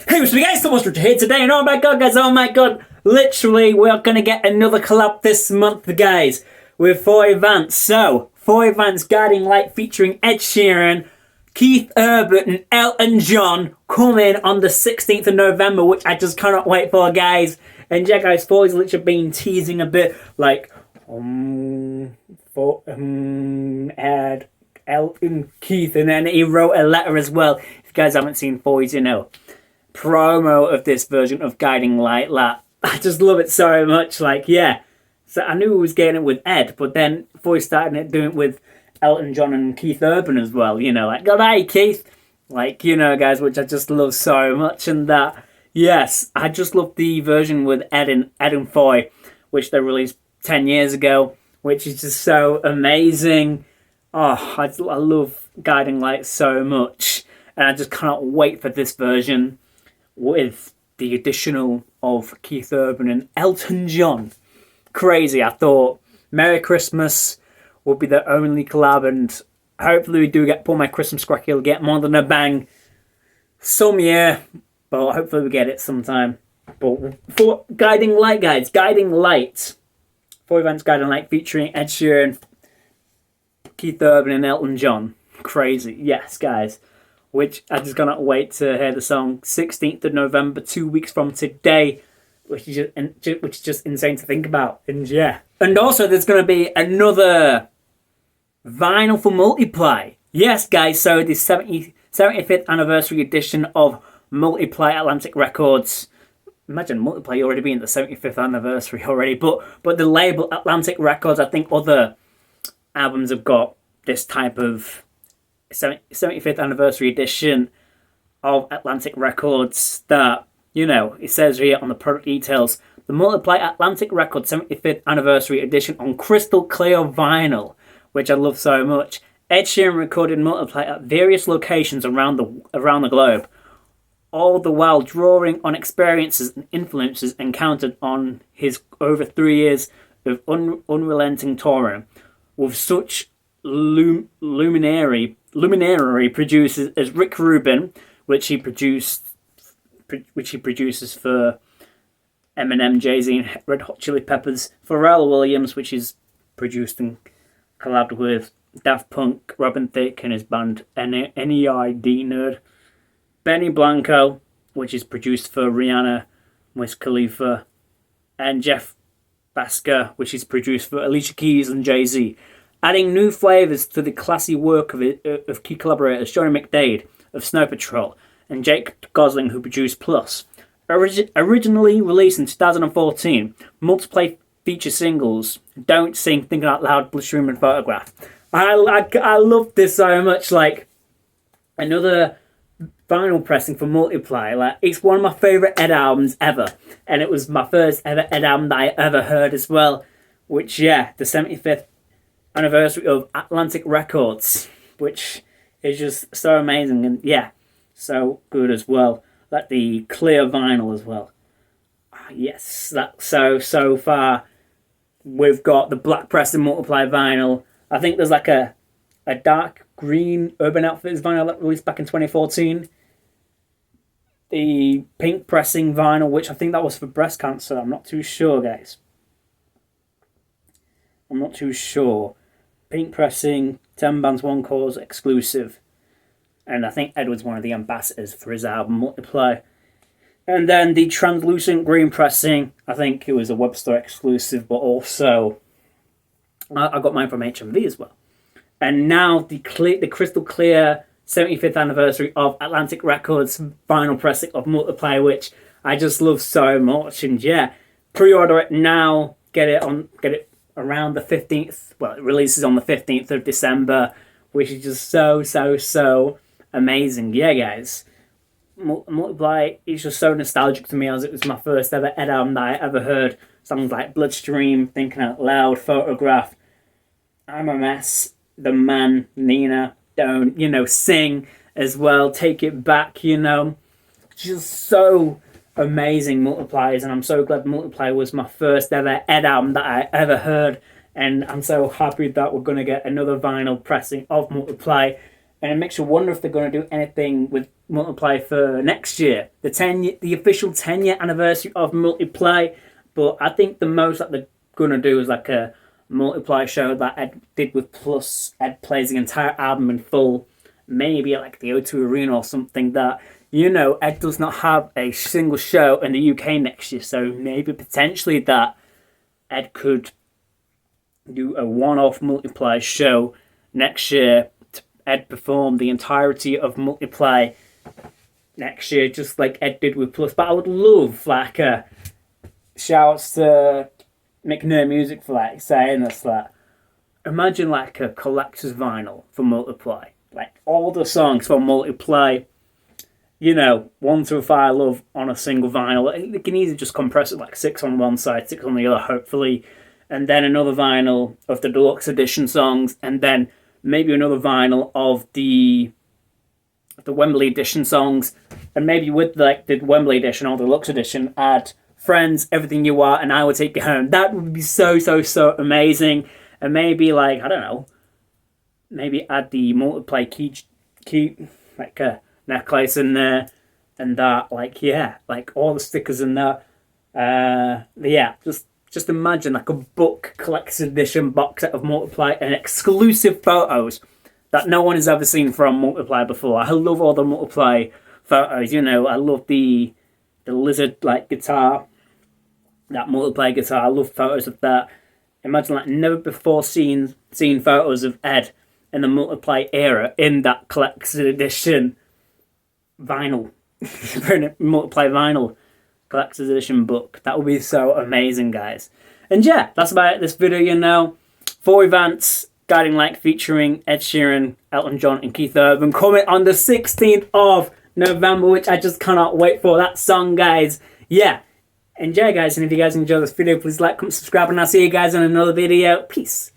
Hey, what's up guys, so much here today, and oh my god, literally, we're gonna get another collab this month, guys, with Foy Vance. So, Foy Vance Guiding Light featuring Ed Sheeran, Keith Urban, and Elton John coming on the 16th of November, which I just cannot wait for, guys. And yeah, guys, Foy's literally been teasing a bit, like, Ed, Elton, Keith, and then he wrote a letter as well. If you guys haven't seen Foy's, promo of this version of Guiding Light, I just love it so much. Like, yeah, so I knew he was getting it with Ed, but then Foy started doing it with Elton John and Keith Urban as well, like, good day, Keith, like, guys, which I just love so much. And yes, I just love the version with Ed and Foy, which they released 10 years ago, which is just so amazing. Oh, I love Guiding Light so much, and I just cannot wait for this version with the additional of Keith Urban and Elton John. Crazy. I thought Merry Christmas would be the only collab, and hopefully we do get Pull My Christmas Crack, he'll get more than a bang some year, but hopefully we get it sometime. But for Guiding Light, guys, Guiding Light, Foy Vance Guiding Light featuring Ed Sheeran, Keith Urban and Elton John. Crazy. Yes, guys. Which I just cannot wait to hear the song. 16th of November, 2 weeks from today, which is just insane to think about. And yeah. And also there's going to be another vinyl for Multiply. Yes, guys, so the 75th anniversary edition of Multiply Atlantic Records. Imagine Multiply already being the 75th anniversary already. But the label Atlantic Records, I think other albums have got this type of 75th anniversary edition of Atlantic Records that, it says here on the product details, the Multiply Atlantic Records 75th anniversary edition on crystal clear vinyl, which I love so much. Ed Sheeran recorded Multiply at various locations around the globe, all the while drawing on experiences and influences encountered on his over 3 years of unrelenting touring with such luminary producers as Rick Rubin, which he produces for Eminem, Jay-Z, and Red Hot Chili Peppers. Pharrell Williams, which is produced and collabed with Daft Punk, Robin Thicke and his band NEID Nerd. Benny Blanco, which is produced for Rihanna, Wiz Khalifa, and Jeff Basker, which is produced for Alicia Keys and Jay-Z. Adding new flavours to the classy work of key collaborators Johnny McDade of Snow Patrol and Jake Gosling, who produced Plus. Originally released in 2014, Multiply feature singles Don't Sing, Thinking Out Loud, Bloodstream and Photograph. I love this so much. Like, another vinyl pressing for Multiply. Like, it's one of my favourite Ed albums ever, and it was my first ever Ed album that I ever heard as well, which, yeah, the 75th anniversary of Atlantic Records, which is just so amazing, and yeah, so good as well. Like the clear vinyl as well. Yes, that's so far we've got the black press and Multiply vinyl. I think there's like a dark green Urban Outfitters vinyl that released back in 2014. The pink pressing vinyl, which I think that was for breast cancer. I'm not too sure, guys. I'm not too sure. Pink pressing, 10 bands, 1 cause exclusive. And I think Edward's one of the ambassadors for his album Multiply. And then the translucent green pressing, I think it was a Webster exclusive, but also I got mine from HMV as well. And now the crystal clear 75th anniversary of Atlantic Records vinyl pressing of Multiply, which I just love so much. And yeah, pre-order it now, get it around the 15th. Well, it releases on the 15th of December, which is just so amazing. Yeah, guys, Multiply is just so nostalgic to me, as it was my first ever Ed album that I ever heard. Songs like Bloodstream, Thinking Out Loud, Photograph, I'm a Mess, The Man, Nina, Don't, Sing as well, Take It Back, just so amazing Multiplies, and I'm so glad Multiply was my first ever Ed album that I ever heard, and I'm so happy that we're going to get another vinyl pressing of Multiply, And it makes you wonder if they're going to do anything with Multiply for next year, the official 10-year anniversary of Multiply. But I think the most that they're going to do is like a Multiply show that Ed did with Plus. Ed plays the entire album in full, maybe like the O2 Arena or something. That, you know, Ed does not have a single show in the UK next year, so maybe potentially that Ed could do a one-off Multiply show next year. Ed perform the entirety of Multiply next year, just like Ed did with Plus. But I would love like a shouts to McNair Music for like saying this. Like, imagine like a collector's vinyl for Multiply, like all the songs from Multiply. You know, 1 through 5 I love on a single vinyl. They can easily just compress it like 6 on one side, 6 on the other, hopefully. And then another vinyl of the deluxe edition songs. And then maybe another vinyl of the Wembley edition songs. And maybe with like the Wembley edition or the deluxe edition, add Friends, Everything You Are, and I Will Take You Home. That would be so amazing. And maybe like, I don't know, maybe add the Multiply key like a necklace in there, and that, like, yeah, like all the stickers in there. Yeah, just imagine like a book collector's edition box set of Multiply and exclusive photos that no one has ever seen from Multiply before. I love all the Multiply photos. You know, I love the lizard like guitar, that Multiply guitar. I love photos of that. Imagine like never before seen photos of Ed in the Multiply era in that collector's edition vinyl, Multiply vinyl collector's edition book. That would be so amazing, guys. And yeah, that's about it. This video, you know, Foy Vance, Guiding Light featuring Ed Sheeran, Elton John, and Keith Urban, coming on the 16th of November, which I just cannot wait for that song, guys. Yeah, and yeah, guys, and if you guys enjoyed this video, please like, comment, subscribe, and I'll see you guys in another video. Peace.